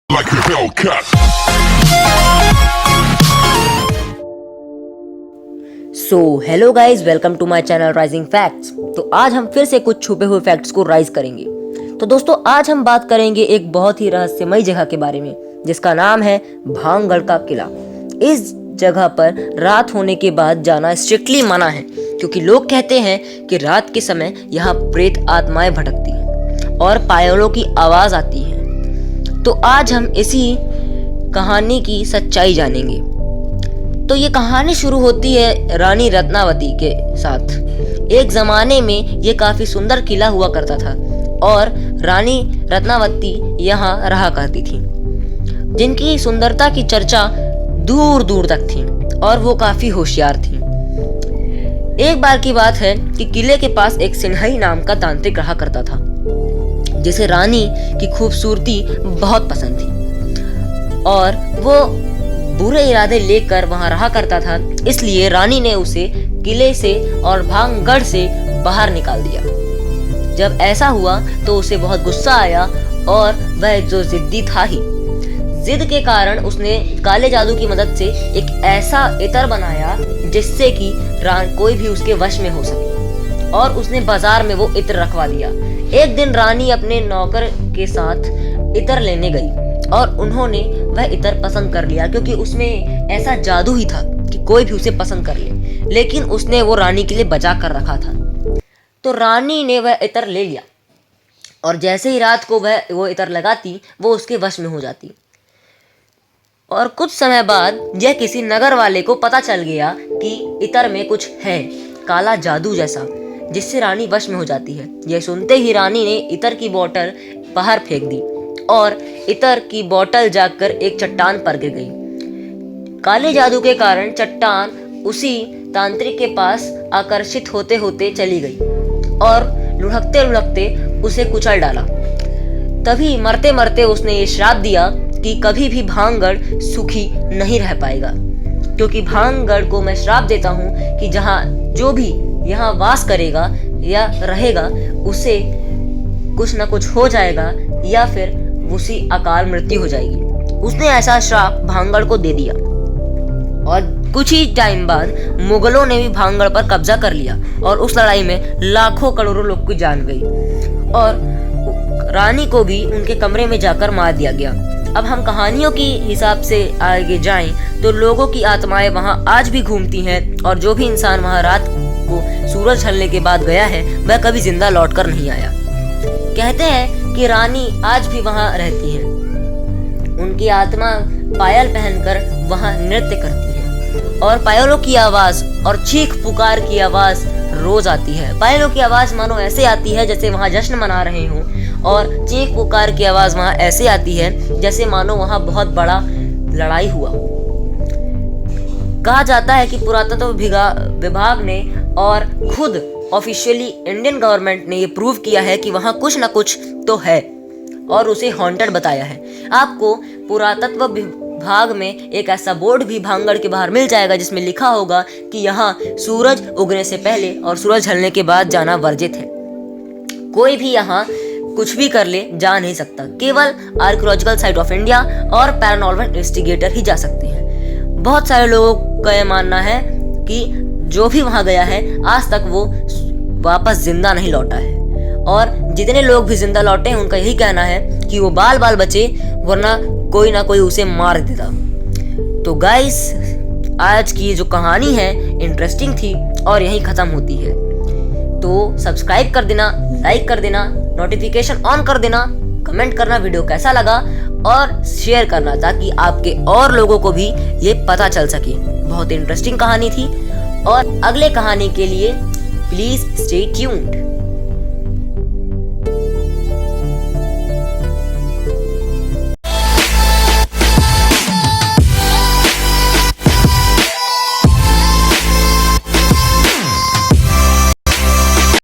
like a Hellcat. So hello guys, welcome to my channel rising facts. तो आज हम फिर से कुछ छुपे हुए फैक्ट्स को राइज करेंगे। तो दोस्तों, आज हम बात करेंगे एक बहुत ही रहस्यमयी जगह के बारे में, जिसका नाम है भांगगढ़ का किला। इस जगह पर रात होने के बाद जाना स्ट्रिक्टली मना है, क्योंकि लोग कहते हैं कि रात के समय यहाँ प्रेत आत्माएं भटकती हैं और पायलों की आवाज आती है। तो आज हम इसी कहानी की सच्चाई जानेंगे। तो ये कहानी शुरू होती है रानी रत्नावती के साथ। एक जमाने में ये काफी सुंदर किला हुआ करता था और रानी रत्नावती यहाँ रहा करती थी, जिनकी सुंदरता की चर्चा दूर दूर तक थी और वो काफी होशियार थी। एक बार की बात है कि किले के पास एक सिन्हई नाम का तांत्रिक रहा करता था, जिसे रानी की खूबसूरती बहुत पसंद थी और वो बुरे इरादे लेकर वहां रहा करता था। इसलिए रानी ने उसे किले से और भांगगढ़ से बाहर निकाल दिया। जब ऐसा हुआ तो उसे बहुत गुस्सा आया और वह जो जिद्दी था ही, जिद के कारण उसने काले जादू की मदद से एक ऐसा इत्र बनाया जिससे कि कोई भी उसके वश में हो सके, और उसने बाजार में वो इत्र रखवा दिया। एक दिन रानी अपने नौकर के साथ इत्र लेने गई और उन्होंने वह इत्र पसंद कर लिया, क्योंकि उसमें ऐसा जादू ही था कि कोई भी उसे पसंद कर ले। लेकिन उसने वो रानी के लिए बचा कर रखा था। तो रानी ने वह इत्र ले लिया और जैसे ही रात को वह वो इत्र लगाती, वो उसके वश में हो जाती। और कुछ समय बाद यह किसी नगर वाले को पता चल गया कि इत्र में कुछ है, काला जादू जैसा, जिससे रानी वश में हो जाती है। यह सुनते ही रानी ने इत्र की बोतल बाहर फेंक दी और इत्र की बोतल जाकर एक चट्टान पर गिर गई। काले जादू के कारण चट्टान उसी तांत्रिक के पास आकर्षित होते होते चली गई और लुढ़कते लुढ़कते उसे कुचल डाला। तभी मरते मरते उसने ये श्राप दिया कि कभी भी भांगगढ़ सुखी नहीं रह पाएगा, क्योंकि भांगगढ़ को मैं श्राप देता हूँ कि जहाँ जो भी यहाँ वास करेगा या रहेगा, उसे कुछ ना कुछ हो जाएगा या फिर उसी अकाल मृत्यु हो जाएगी। उसने ऐसा श्राप भांगगढ़ को दे दिया और कुछ ही टाइम बाद मुगलों ने भी भांगगढ़ पर कब्जा कर लिया और उस लड़ाई में लाखों करोड़ों लोग की जान गई और रानी को भी उनके कमरे में जाकर मार दिया गया। अब हम कहानियों की हिसाब से आगे जाएं तो लोगों की आत्माएं वहां आज भी घूमती हैं और जो भी इंसान वहां रात को सूरज ढलने के बाद गया है, वह कभी जिंदा लौटकर नहीं आया। कहते हैं कि रानी आज भी वहां रहती है। उनकी आत्मा पायल पहनकर वहां नृत्य करती है और पायलों की आवाज और चीख पुकार की आवाज रोज आती है। पायलों की आवाज मानो ऐसे आती है जैसे वहां जश्न मना रहे हों, और चीख पुकार की आवाज वहां ऐसे आती है जैसे मानो वहां बहुत बड़ा लड़ाई हुआ। कहा जाता है कि पुरातत्व विभाग ने और खुद ऑफिशियली इंडियन गवर्नमेंट ने ये प्रूव किया है कि वहां कुछ ना कुछ तो है और उसे हॉन्टेड बताया है। आपको पुरातत्व विभाग में एक ऐसा बोर्ड भी भांगगढ़ के बाहर मिल जाएगा जिसमें लिखा होगा कि यहाँ सूरज उगने से पहले और सूरज ढलने के बाद जाना वर्जित है। कोई भी यहाँ कुछ भी कर ले जा नहीं सकता, केवल आर्कियोलॉजिकल साइट ऑफ इंडिया और पैरानॉर्मल इन्वेस्टिगेटर ही जा सकते हैं। बहुत सारे लोगों का यह मानना है कि जो भी वहां गया है आज तक वो वापस जिंदा नहीं लौटा है, और जितने लोग भी जिंदा लौटे हैं उनका यही कहना है कि वो बाल बाल बचे, वरना कोई ना कोई उसे मार देता। तो गाइस, आज की जो कहानी है इंटरेस्टिंग थी और यही खत्म होती है। तो सब्सक्राइब कर देना, लाइक कर देना, नोटिफिकेशन ऑन कर देना, कमेंट करना वीडियो कैसा लगा और शेयर करना, ताकि आपके और लोगों को भी ये पता चल सके। बहुत इंटरेस्टिंग कहानी थी और अगले कहानी के लिए प्लीज स्टे ट्यून्ड।